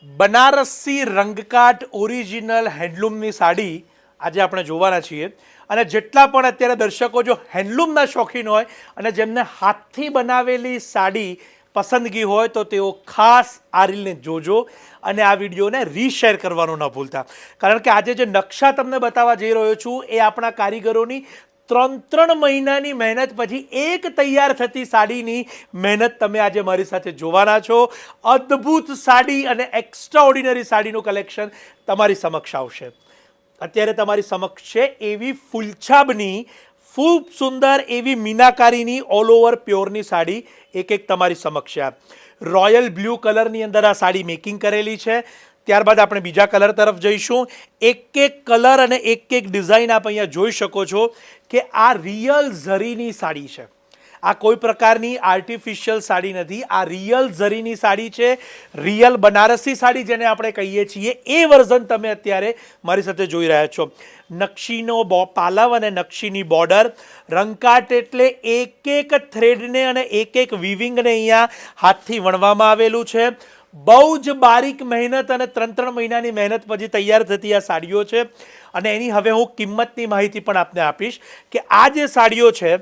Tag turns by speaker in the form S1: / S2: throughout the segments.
S1: Banarasi રંગકાટ original હેન્ડલૂમની sari આજે આપણે જોવાના છીએ અને જેટલા પણ અત્યારે દર્શકો જો હેન્ડલૂમના શોખીન હોય અને જેમને હાથથી બનાવેલી સાડી પસંદગી હોય તો તેઓ ખાસ આ રીલને જોજો અને આ વિડીયોને રીશેર કરવાનું ન ભૂલતા, કારણ કે આજે જે નકશા તમને બતાવવા જઈ રહ્યો છું એ આપણા કારીગરોની 3 મહિનાની મહેનત પછી એક તૈયાર થતી સાડીની મહેનત તમે આજે મારી સાથે જોવાના છો। અદ્ભુત સાડી અને એક્સ્ટ્રાઓર્ડિનરી સાડીનું કલેક્શન તમારી સમક્ષ આવશે। અત્યારે તમારી સમક્ષ છે એવી ફૂલછાબની ખૂબ સુંદર એવી મીનાકારીની ઓલ ઓવર પ્યોરની સાડી એક તમારી સમક્ષ છે। રોયલ બ્લુ કલરની અંદર આ સાડી મેકિંગ કરેલી છે। ત્યારબાદ આપણે બીજા કલર તરફ જઈશું। એક કલર અને એક ડિઝાઇન આપ અહીંયા જોઈ શકો છો કે આ રિયલ ઝરીની સાડી છે। આ કોઈ પ્રકારની આર્ટિફિશિયલ સાડી નથી, આ રિયલ ઝરીની સાડી છે। રિયલ બનારસી સાડી જેને આપણે કહીએ છીએ એ વર્ઝન તમે અત્યારે મારી સાથે જોઈ રહ્યા છો। નકશીનો પાલવ અને નકશીની બોર્ડર, રંગકાટ એટલે એક થ્રેડને અને એક વિવિંગને અહીંયા હાથથી વણવામાં આવેલું છે। બહુ જ બારીક મહેનત અને 3 મહિનાની મહેનત પછી તૈયાર થતી આ સાડીઓ છે અને એની હવે હું કિંમતની માહિતી પણ આપને આપીશ કે આ જે સાડીઓ છે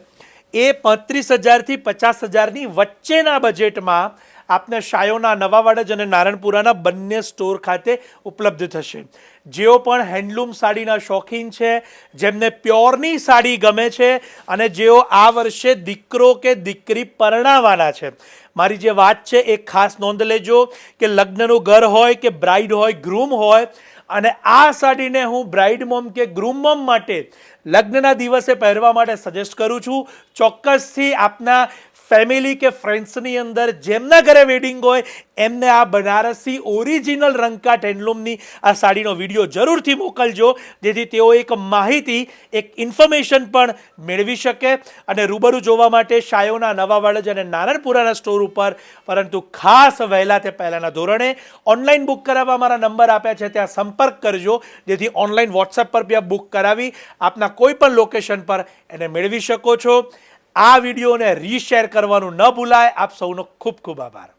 S1: એ 35,000 થી 50,000ની વચ્ચેના બજેટમાં આપને શાયોના નવાવાડજ અને નારણપુરાના બંને સ્ટોર ખાતે ઉપલબ્ધ થશે। જેઓ પણ હેન્ડલૂમ સાડીના શોખીન છે, જેમને પ્યોરની સાડી ગમે છે અને જેઓ આ વર્ષે દીકરો કે દીકરી પરણાવવાના છે, મારી જે વાત છે એ ખાસ નોંધ લેજો કે લગ્નનું ઘર હોય કે બ્રાઇડ હોય, ગ્રૂમ હોય અને આ સાડીને હું બ્રાઇડ મોમ કે ગ્રૂમ મોમ માટે લગ્નના દિવસે પહેરવા માટે સજેસ્ટ કરું છું। ચોક્કસથી આપના ફેમિલી કે ફ્રેન્ડ્સની અંદર જેમના ઘરે વેડિંગ હોય એમને આ બનારસી ઓરિજિનલ રંગકાટ હેન્ડલૂમની આ સાડીનો વિડીયો જરૂરથી મોકલજો, જેથી તેઓ એક માહિતી, એક ઇન્ફોર્મેશન પણ મેળવી શકે અને રૂબરૂ જોવા માટે શાયોના નવાવાડજ અને નારણપુરાના સ્ટોર ઉપર, પરંતુ ખાસ વહેલા તે પહેલાંના ધોરણે ઓનલાઈન બુક કરાવવા મારા નંબર આપ્યા છે ત્યાં સંપર્ક કરજો, જેથી ઓનલાઈન વોટ્સએપ પર બી આપ બુક કરાવી આપના કોઈ પણ લોકેશન પર એને મેળવી શકો છો। આ વિડીયોને રીશેર કરવાનું ન ભૂલાય। આપ સૌનો ખૂબ ખૂબ આભાર।